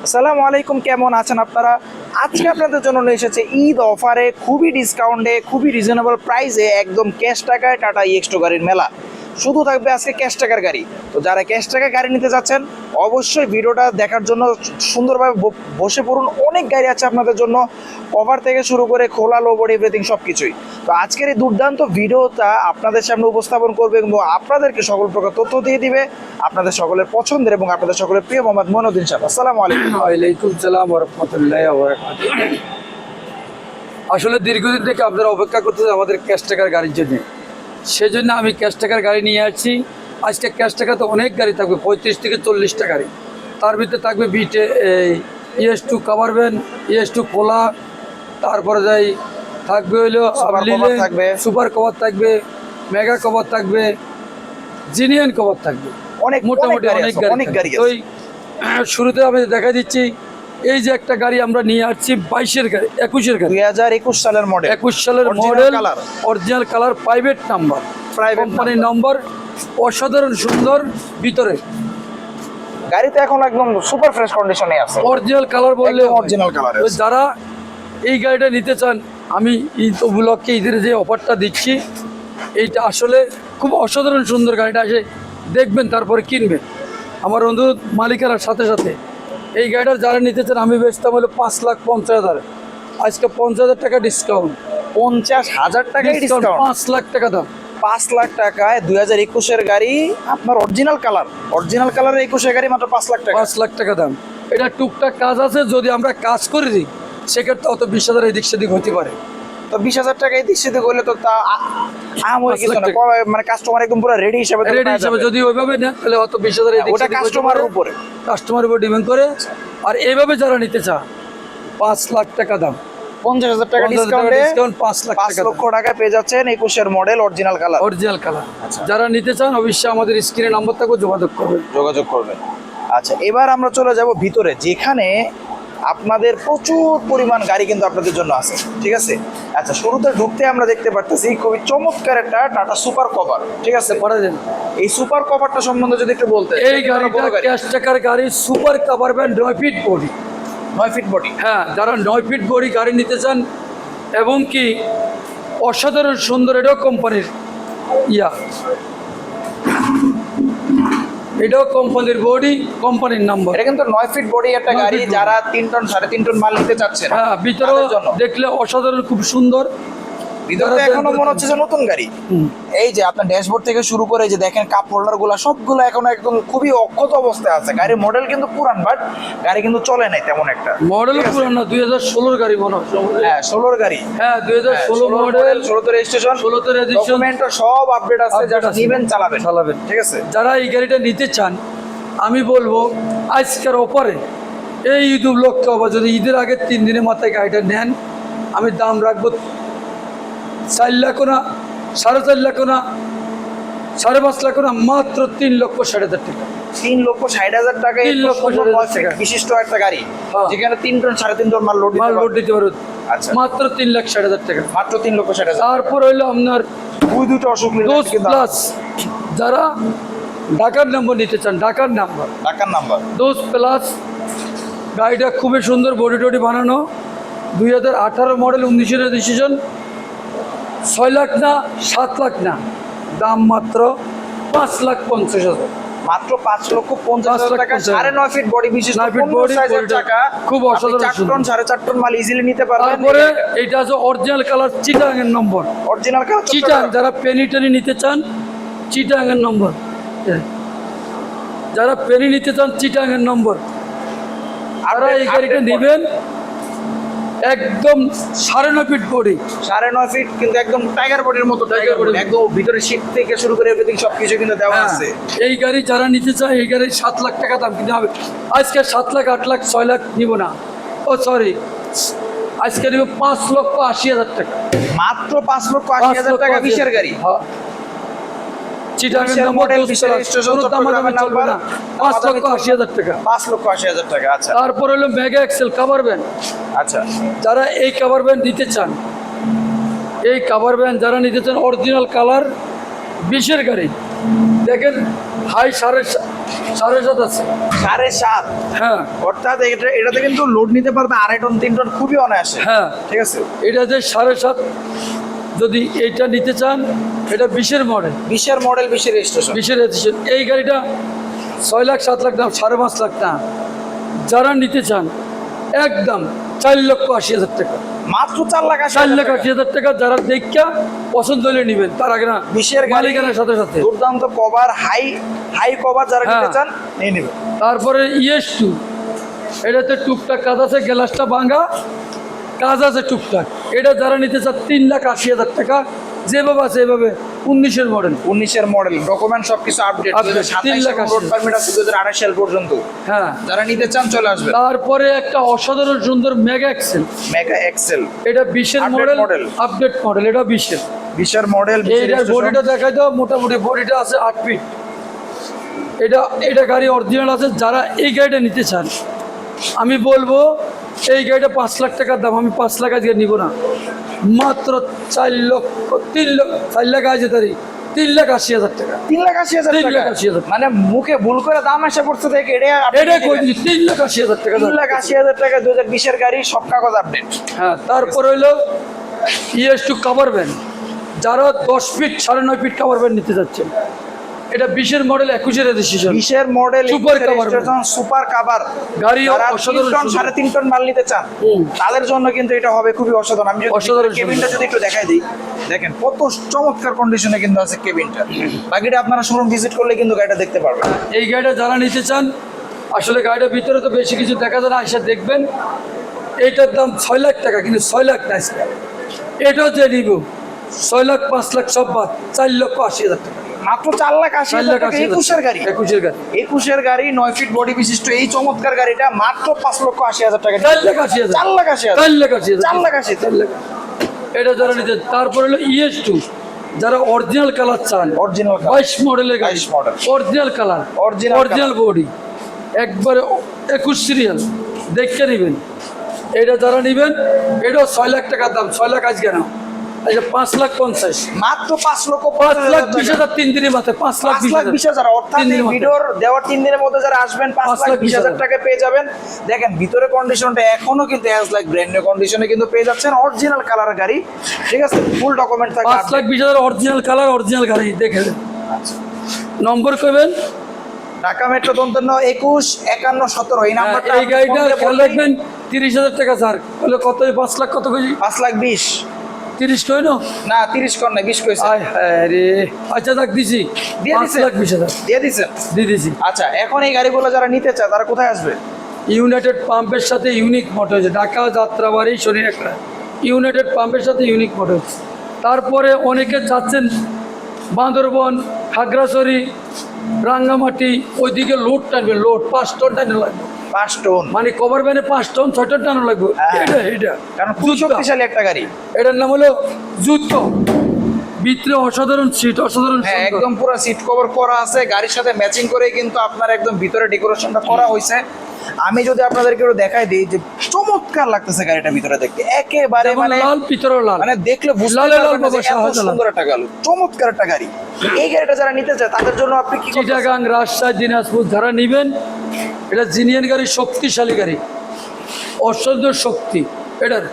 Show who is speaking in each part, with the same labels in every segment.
Speaker 1: আসসালামু আলাইকুম, কেমন আছেন আপনারা? আজকে আপনাদের জন্য নিয়ে এসেছে ঈদ অফারে, খুবই ডিসকাউন্টে, খুবই রিজনেবল প্রাইসে, একদম ক্যাশ টাকায় টাটা EX2 গাড়ির মেলা। শুধু থাকবে আজকে ক্যাশ টাকার গাড়ি। তো যারা ক্যাশ টাকা গাড়ি নিতে যাচ্ছেন অবশ্যই ভিডিওটা দেখার জন্য সুন্দরভাবে বসে পড়ুন। অনেক গাড়ি আছে আপনাদের জন্য, কভার থেকে শুরু করে খোলা, লো বডি, এভরিথিং সব কিছুই। তো আজকের এই দুর্দান্ত ভিডিওটা আপনাদের সামনে উপস্থাপন করবে এবং আপনাদেরকে সকল প্রকার তথ্য দিয়ে দিবে আপনাদের সকলের পছন্দের এবং আপনাদের সকলের প্রিয় মোহাম্মদ মইনুদ্দিন সাহেব। আসসালামু আলাইকুম।
Speaker 2: ওয়ালাইকুম সালাম ওয়া রাহমাতুল্লাহি ওয়া বারাকাতুহু। আসলে দীর্ঘদিন থেকে আপনারা অপেক্ষা করতেছেন আমাদের ক্যাশ টাকার গাড়ির জন্য, সেজন্য আমি ক্যাশ টাকার গাড়ি নিয়ে আসছি। আজকে ক্যাশ টাকা তো অনেক গাড়ি থাকবে, 35 থেকে 40টা গাড়ি। তার ভিতরে থাকবে বিটে EX2 কাভার ভ্যান, EX2 খোলা, তারপরে যাই থাকবে হইলো সুপার কভার থাকবে, মেগা কভার থাকবে, জিনিয়ান কভার থাকবে,
Speaker 1: অনেক
Speaker 2: মোটামুটি অনেক গাড়ি। ওই শুরুতে আমি দেখা দিচ্ছি, এই যে একটা গাড়ি আমরা নিয়ে আসছি 22-এর গাড়ি, 21-এর গাড়ি,
Speaker 1: 2021 সালের মডেল,
Speaker 2: 21 সালের model, original colour, private number, কোম্পানির নাম্বার, অসাধারণ সুন্দর ভিতরে
Speaker 1: গাড়িতে এখন একদম সুপার ফ্রেশ কন্ডিশনে আছে,
Speaker 2: অরিজিনাল কালার বললে
Speaker 1: অরিজিনাল কালার।
Speaker 2: যারা এই গাড়িটা নিতে চান, আমি ঈদ উপলক্ষে ঈদের যে অফারটা দিচ্ছি, এইটা আসলে খুব অসাধারণ সুন্দর। গাড়িটা এসে দেখবেন, তারপরে কিনবেন। আমার অনুরোধ মালিকেরার সাথে সাথে এই গাড়িটা যারা নিতে চান, আমি বেচতাম হলো 5,50,000, আজকে 50,000 টাকা ডিসকাউন্ট।
Speaker 1: 50,000 টাকায় ডিসকাউন্ট,
Speaker 2: 5 লাখ টাকা দাম।
Speaker 1: 5 লাখ টাকায় 2021-এর গাড়ি, আপনার অরিজিনাল কালারের 21-এর গাড়ি মাত্র 5 লাখ টাকা।
Speaker 2: 5 লাখ টাকা দাম। এটা টুকটাক কাজ আছে, যদি আমরা কাজ করে দিই সেক্ষেত্রে অত 20,000 এদিক সেদিক হতে পারে।
Speaker 1: তো 20,000 টাকা এদিক সেদিক হলে তো তা কিছু না, মানে কাস্টমার একদম পুরো রেডি হিসেবে
Speaker 2: যদি ওইভাবে নেন তাহলে অত 20,000 এদিক
Speaker 1: ওটা কাস্টমারের উপরে
Speaker 2: ডিপেন্ড করে। আর এইভাবে যারা নিতে চান, 5 লাখ টাকা দাম,
Speaker 1: 50,000 টাকা ডিসকাউন্টে
Speaker 2: 5
Speaker 1: লক্ষ টাকায় পেয়ে যাচ্ছেন 21-এর মডেল অরিজিনাল কালার।
Speaker 2: যারা নিতে চান অবশ্যই আমাদের স্ক্রিনে নাম্বার থাকবে, যোগাযোগ করবেন।
Speaker 1: আচ্ছা, এবার আমরা চলে যাব ভিতরে, যেখানে আপনাদের প্রচুর পরিমাণ গাড়ি কিন্তু আপনাদের জন্য আছে। ঠিক আছে, আচ্ছা, শুরুতে ঢুকতে আমরা দেখতে পারতেছি খুবই চমৎকার একটা টাটা সুপার কভার। ঠিক আছে, এই সুপার কভারটা সম্বন্ধে যদি একটু বলতে।
Speaker 2: এই গাড়িটা ক্যাশ টাকার গাড়ি, super cover van, 9 feet body.
Speaker 1: 9 feet body,
Speaker 2: হ্যাঁ, যারা 9 ফিট বডি গাড়ি নিতে চান এবং কি অসাধারণ সুন্দর, এটাও কোম্পানির এটাও কোম্পানির বডি, কোম্পানির নাম্বার।
Speaker 1: এটা কিন্তু 9 ফিট বডি একটা গাড়ি, যারা 3 টন 3.5 টন মাল নিতে চাচ্ছেন।
Speaker 2: হ্যাঁ, ভিতরে দেখলে অসাধারণ, খুব সুন্দর।
Speaker 1: ভিতরে এখনো মনে হচ্ছে যে নতুন গাড়ি। এই যে আপনার ড্যাশবোর্ড থেকে শুরু করে যে দেখেন কাপ হোল্ডার গুলা সবগুলো এখনো একদম খুবই অক্ষত অবস্থায় আছে। গাড়ির মডেল কিন্তু পুরান, বাট গাড়ি কিন্তু চলে নাই তেমন একটা।
Speaker 2: মডেল পুরান না, 2016 গাড়ি মনে হয়।
Speaker 1: হ্যাঁ, 16 গাড়ি।
Speaker 2: হ্যাঁ, 2016 মডেল,
Speaker 1: 16 রেজিস্ট্রেশন,
Speaker 2: 16 রেজিস্ট্রেশন,
Speaker 1: ডকুমেন্ট সব আপডেট আছে। যারা নেবেন চালাবেন। ঠিক আছে,
Speaker 2: যারা এই গাড়িটা নিতে চান, আমি বলবো আজকের অফারে, এই ঈদ উপলক্ষে অফার, যদি ঈদের আগে 3 দিনের মাথায় গাড়িটা নেন, আমি দাম রাখবো 4 লাখ না, 4.5 লাখ না, 5.5 লাখ না, মাত্র 3,60,000 টাকা।
Speaker 1: 3,60,000 টাকা,
Speaker 2: 3,60,000
Speaker 1: বিশিষ্ট একটা গাড়ি, যেখানে 3 টন 3.5 টন মাল লোড
Speaker 2: দিতে পারো।
Speaker 1: আচ্ছা,
Speaker 2: মাত্র 3,60,000 টাকা,
Speaker 1: মাত্র 3,60,000।
Speaker 2: তারপর হইলো আপনার
Speaker 1: দুটো অসুখ
Speaker 2: প্লাস, যারা ঢাকার নাম্বার নিতে চান, ঢাকার নাম্বার দোষ প্লাস। গাড়িটা খুবই সুন্দর, বডি টডি বানানো, 2018 মডেল, 19 রেজিস্ট্রেশন। 6 লাখ না, 7 লাখ না, দাম মাত্র 5,50,000।
Speaker 1: মাত্র 5,50,000 টাকা, 9.5 ফিট বডি, বিশিষ্ট টাকা,
Speaker 2: খুব অসাধারণ।
Speaker 1: 4 টন 4.5 টন মাল ইজিলি নিতে পারবেন।
Speaker 2: তারপরে এটা হচ্ছে অরিজিনাল কালার, চিটাং এর নম্বর,
Speaker 1: অরিজিনাল কালার
Speaker 2: চিটাং। যারা পেনি টেনি নিতে চান, চিটাং এর নম্বর। যারা পেনি নিতে চান, চিটাং এর নম্বর। আর এই গাড়িটা নেবেন একদম 9.5 ফিট বডি,
Speaker 1: 9.5 ফিট, কিন্তু একদম টাইগার বডির মতো, একদম ভিতরে সিট থেকে শুরু করে এভরিথিং সবকিছু কিন্তু দেওয়া আছে।
Speaker 2: এই গাড়ি যারা নিতে চায়, এই গাড়ি 7 লাখ টাকা দাম কিনতে হবে। আজকে 7 লাখ, 8 লাখ, 6 লাখ নিব না। আজকে নিব 5,80,000 টাকা,
Speaker 1: মাত্র 5,80,000 টাকা। 20-এর গাড়ি,
Speaker 2: চিটাংয়ের নাম্বার, 5,80,000 টাকা,
Speaker 1: 5,80,000 টাকা। আচ্ছা,
Speaker 2: তারপর হলো মেগা এক্সেল কাভার ভ্যান।
Speaker 1: আচ্ছা,
Speaker 2: যারা এই কাভার ভ্যান নিতে চান, এই কাভার ভ্যান যারা নিতে চান, অরিজিনাল কালার, 20-এর গাড়ি, দেখেন হাই 7.5 আছে।
Speaker 1: 7.5,
Speaker 2: হ্যাঁ
Speaker 1: অর্থাৎ এটাতে কিন্তু লোড নিতে পারবে 2.5 টন 3 টন খুবই অনায়াসে।
Speaker 2: হ্যাঁ,
Speaker 1: ঠিক আছে,
Speaker 2: এটা যে 7.5, যদি এইটা নিতে চান, এটা 20-এর মডেল,
Speaker 1: 20-এর মডেল, 20-এর রেজিস্ট্রেশন।
Speaker 2: 20-এর রেজিস্ট্রেশন। এই গাড়িটা 6 লাখ 7 লাখ দাম, 5.5 লাখ না। যারা নিতে চান একদম 4,80,000 টাকা,
Speaker 1: মাত্র 4,80,000
Speaker 2: 4,80,000 টাকা। যারা দেখা পছন্দ হলে নেবেন, তার আগে না
Speaker 1: 20-এর গাড়ি
Speaker 2: মালিকানার সাথে সাথে।
Speaker 1: দুর্দান্ত কভার, হাই কভার যারা নিতে
Speaker 2: হ্যাঁ।
Speaker 1: চান নিয়ে নেবে।
Speaker 2: তারপরে ES2, এটাতে টুকটাক কাজ আছে, গ্লাসটা ভাঙা, কাজ আছে টুকটাক। এটা যারা নিতে চান 3,80,000 টাকা, যেভাবে আছে এভাবে। 19-এর মডেল,
Speaker 1: 19-এর মডেল, ডকুমেন্ট সবকিছু আপডেট,
Speaker 2: 3,80,000
Speaker 1: রোড পারমিট আছে 2028 সাল পর্যন্ত।
Speaker 2: হ্যাঁ।
Speaker 1: যারা নিতে চান চলে আসবে।
Speaker 2: তারপরে একটা অসাধারণ সুন্দর মেগা এক্সেল,
Speaker 1: মেগা এক্সেল,
Speaker 2: এটা 20-এর
Speaker 1: Update
Speaker 2: model,
Speaker 1: model।
Speaker 2: Update model, এটা 20-এর।
Speaker 1: 20-এর মডেল,
Speaker 2: এইটার বডিটা দেখাই দাও, মোটামুটি বডিটা আছে 8 ফিট। এটা গাড়ি অরিজিনাল আছে। যারা এই গাড়িটা নিতে চান, আমি বলবো এই গাড়িটা 5 লাখ টাকার দাম, আমি 5 লাখ আজকে নিব না, মাত্র 3,80,000 টাকা।
Speaker 1: 3,80,000 টাকা।
Speaker 2: 3,80,000
Speaker 1: মানে মুখে ভুল করে দাম এসে পড়ছে থেকে
Speaker 2: এটা কই দিচ্ছি 3,80,000 টাকা।
Speaker 1: 3,80,000 টাকা 2020-এর গাড়ি, সব কাগজ আপডেট।
Speaker 2: হ্যাঁ, তারপর হইলো ES2 কাভার ভ্যান। যারা 10 ফিট 9.5 ফিট কাভার ভ্যান নিতে যাচ্ছেন, এটা 20-এর মডেল, 21-এর রেজিস্ট্রেশন।
Speaker 1: 20-এর model,
Speaker 2: Super cover।
Speaker 1: Super cover
Speaker 2: গাড়ি
Speaker 1: যারা
Speaker 2: অসাধারণ
Speaker 1: 3 টন
Speaker 2: সুন্দর।
Speaker 1: 3.5 টন মাল নিতে চান, তাদের জন্য কিন্তু এটা হবে খুবই অসাধারণ। আমি যদি
Speaker 2: অসাধারণ
Speaker 1: কেবিনটা যদি একটু দেখাই দিই, দেখেন কত চমৎকার কন্ডিশনে কিন্তু আছে কেবিনটা। বাকিটা আপনারা শোরুম ভিজিট করলে কিন্তু গাড়িটা দেখতে পারবেন।
Speaker 2: এই গাড়িটা যারা নিতে চান, আসলে গাড়িটার ভিতরে তো বেশি কিছু দেখা যায় না, এসে দেখবেন। এইটার দাম 6 লাখ টাকা, কিন্তু 6 লাখ না, এটাও যে নিব 6 লাখ 5 লাখ সব বাদ, 4,80,000 টাকা।
Speaker 1: মাত্র 4,80,000 টাকা 21-এর গাড়ি।
Speaker 2: 21-এর গাড়ি,
Speaker 1: 21-এর গাড়ি, 9 ফিট বডি বিশিষ্ট এই চমৎকার গাড়িটা মাত্র 5,80,000 টাকা।
Speaker 2: 4,80,000,
Speaker 1: 4,80,000,
Speaker 2: 4,80,000,
Speaker 1: 4,80,000।
Speaker 2: এটা যারা নিতে। তারপর হলো ES2, যারা অরিজিনাল কালার চান,
Speaker 1: অরিজিনাল
Speaker 2: 22 মডেলের গাড়ি,
Speaker 1: 22 model.
Speaker 2: Original colour,
Speaker 1: Original
Speaker 2: original body, একবারে 21 সিরিয়াল, দেখে নেবেন। এটা যারা নেবেন, এটাও 6 লাখ টাকার দাম। 6 লাখ আজকে না, আচ্ছা 5,50,000,
Speaker 1: মাত্র
Speaker 2: 5,20,000 3 দিনের মাথায়,
Speaker 1: 5,20,000। অর্থাৎ
Speaker 2: 3
Speaker 1: এই
Speaker 2: দিনের মাথায়।
Speaker 1: ভিডিওর দেওয়ার 3 দিনের মধ্যে যারা আসবেন 5,20,000 টাকা পেয়ে যাবেন। দেখেন ভিতরে কন্ডিশনটা এখনো কিন্তু অ্যাজ লাইক ব্র্যান্ড নিউ কন্ডিশনে কিন্তু পেয়ে যাচ্ছেন। অরিজিনাল কালার গাড়ি, ঠিক আছে, ফুল ডকুমেন্ট থাকবে।
Speaker 2: 5,20,000 অরিজিনাল কালার, অরিজিনাল গাড়ি দেখে নেন। নম্বর কইবেন,
Speaker 1: ঢাকা মেট্রো 21 51 17 এই নাম্বারটা।
Speaker 2: এই গাড়িটা খেয়াল রাখবেন, 30,000 টাকা স্যার বলে কত, 5 লাখ কত কেজি,
Speaker 1: 5,20,000
Speaker 2: 30 কই
Speaker 1: না 30 কর না 20 কইছে।
Speaker 2: আয় হ্যাঁ রে, আচ্ছা দেখ দিছি,
Speaker 1: দিয়ে দিছেন?
Speaker 2: 5,20,000
Speaker 1: দিয়ে দিছেন।
Speaker 2: দিয়ে দিছি।
Speaker 1: আচ্ছা, এখন এই গাড়িগুলো যারা নিতে চায় তারা কোথায় আসবে?
Speaker 2: ইউনাইটেড পাম্পের সাথে ইউনিক মোটরস, ঢাকা যাত্রাবাড়ি শনি একটা, ইউনাইটেড পাম্পের সাথে ইউনিক মোটরস। তারপরে অনেকে চাচ্ছেন বান্দরবন, খাগড়াছড়ি, রাঙ্গামাটি, ওইদিকে লোড টানবে, লোড 5 টন টানা লাগবে,
Speaker 1: 5 টন,
Speaker 2: মানে কভার ভ্যানে 5 টন 6 টন টানা লাগবে।
Speaker 1: হ্যাঁ।
Speaker 2: এটা
Speaker 1: কারণ খুব শক্তিশালী একটা গাড়ি।
Speaker 2: এটার নাম হলো যুদ্ধ। ভিতরে অসাধারণ সিট, অসাধারণ
Speaker 1: হ্যাঁ,
Speaker 2: সুন্দর।
Speaker 1: একদম পুরো সিট কভার করা আছে, গাড়ির সাথে ম্যাচিং করে কিন্তু আপনার একদম ভিতরে ডেকোরেশনটা করা হয়েছে। আমি যদি আপনাদেরকে একটু দেখাই দিই যে চমৎকার লাগতেছে গাড়িটা ভিতরে দেখতে, একেবারে
Speaker 2: যেমন
Speaker 1: মানে
Speaker 2: লাল, ভিতরেও লাল,
Speaker 1: মানে দেখলে বুঝতে
Speaker 2: লালে লাল
Speaker 1: পারবেন না যে
Speaker 2: বাবা
Speaker 1: এত
Speaker 2: শাহজালাল।
Speaker 1: সুন্দর একটা গাড়ি, চমৎকার একটা গাড়ি। এই গাড়িটা যারা নিতে চায় তাদের জন্য আপনি কি করতেছেন?
Speaker 2: চিটাগাং, রাজশাহী, দিনাজপুর যারা নেবেন, এটা জিনিয়ান গাড়ি, শক্তিশালী গাড়ি, অসাধ্য শক্তি। এটার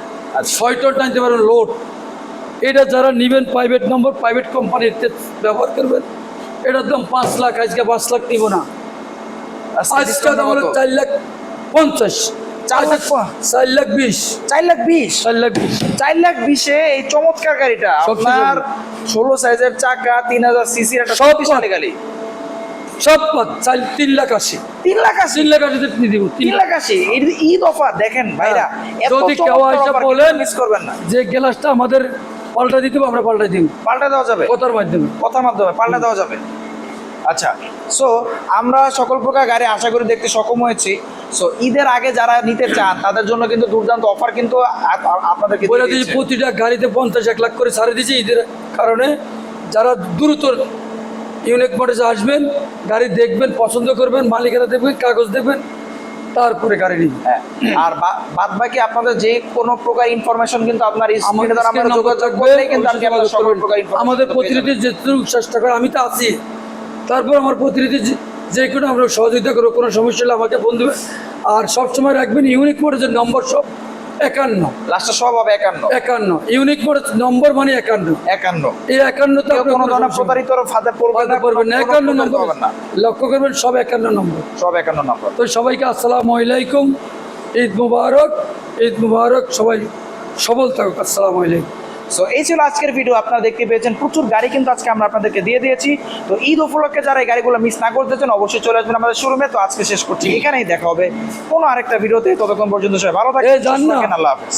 Speaker 2: 6 টন টানতে পারবেন লোড। এটা যারা নেবেন প্রাইভেট নম্বর, প্রাইভেট কোম্পানিতে ব্যবহার করবেন। এটার দাম 5 লাখ, আজকে 5 লাখ নিব না, আজকে দাম হলো 4,50,000, 4,20,000,
Speaker 1: 4,20,000,
Speaker 2: 4,20,000,
Speaker 1: 4,20,000 এই চমৎকার গাড়িটা
Speaker 2: শক্তিশালী।
Speaker 1: আপনার 16 সাইজের চাকা, 3000 সিসির একটা
Speaker 2: সব
Speaker 1: শক্তিশালী গাড়ি।
Speaker 2: সব 3,80,000,
Speaker 1: 3,80,000,
Speaker 2: 3,80,000 দিব।
Speaker 1: 3,80,000 ঈদ অফার দেখেন ভাইরা, এত
Speaker 2: যদি কেউ
Speaker 1: চমৎকার
Speaker 2: এসে
Speaker 1: offer
Speaker 2: বলেন
Speaker 1: মিস করবেন না।
Speaker 2: যে গ্লাসটা আমাদের পাল্টা দিতে হবে, আমরা পাল্টা দিব,
Speaker 1: পাল্টা দেওয়া যাবে,
Speaker 2: কথার মাধ্যমে।
Speaker 1: কথার মাধ্যমে পাল্টা দেওয়া যাবে। আচ্ছা, সো আমরা সকল প্রকার গাড়ি আশা করি দেখতে সক্ষম হয়েছি। সো ঈদের আগে যারা নিতে চান তাদের জন্য কিন্তু দুর্দান্ত অফার কিন্তু আপনাদেরকে
Speaker 2: বলে
Speaker 1: দিয়ে
Speaker 2: দিয়েছি,
Speaker 1: দিচ্ছে।
Speaker 2: প্রতিটা গাড়িতে 50-1 লাখ করে ছাড়ে দিয়েছি ঈদের কারণে। যারা দ্রুত ইউনিক মোটরসে আসবেন, গাড়ি দেখবেন, পছন্দ করবেন, মালিকানা দেখবেন, কাগজ দেখবেন, তারপরে গাড়ি নিবেন।
Speaker 1: হ্যাঁ, আর বাদ বাকি আপনাদের যে কোনো প্রকার ইনফরমেশন কিন্তু আপনার
Speaker 2: আমাদের
Speaker 1: স্ক্রিনে আপনারা যোগাযোগ করলেই কিন্তু আপনি আপনার সকল প্রকার ইনফরমেশন
Speaker 2: আমাদের প্রতিনিধি যেটুকু চেষ্টা করে, আমি তো আছি, তারপর আমার প্রতিনিধি যে কোনো আমরা সহযোগিতা করবো, কোনো সমস্যা হলে আমাকে ফোন দেবে। আর সবসময় রাখবেন ইউনিক মোটরসের নম্বর সব 51
Speaker 1: লাস্টটা সব হবে 51
Speaker 2: 51 ইউনিক মোটর নম্বর মানে 51।
Speaker 1: 51
Speaker 2: এই 51 তো
Speaker 1: কেউ কোনো ধরনের প্রতারিত ফাঁদে পড়বে না,
Speaker 2: পড়বেন না,
Speaker 1: কোনো
Speaker 2: 51
Speaker 1: প্রতারিত
Speaker 2: নম্বর
Speaker 1: হবেন না,
Speaker 2: লক্ষ্য করবেন, সব 51 নম্বর।
Speaker 1: সব 51 নম্বর।
Speaker 2: তো সবাইকে আসসালামু আলাইকুম, ঈদ মুবারক, ঈদ মুবারক, সবাই সবল থাকুক, আসসালামু আলাইকুম।
Speaker 1: সো এই ছিল আজকের ভিডিও। আপনারা দেখতে পেয়েছেন প্রচুর গাড়ি কিন্তু আজকে আমরা আপনাদেরকে দিয়ে দিয়েছি। তো ঈদ উপলক্ষে যারা এই গাড়িগুলো মিস না করতে চান অবশ্যই চলে আসবেন আমাদের শোরুমে। তো আজকে শেষ করছি, এখানেই দেখা হবে কোনো আরেকটা ভিডিওতে। ততক্ষণ পর্যন্ত সবাই ভালো থাকবেন,
Speaker 2: যান না।
Speaker 1: আল্লাহ হাফেজ।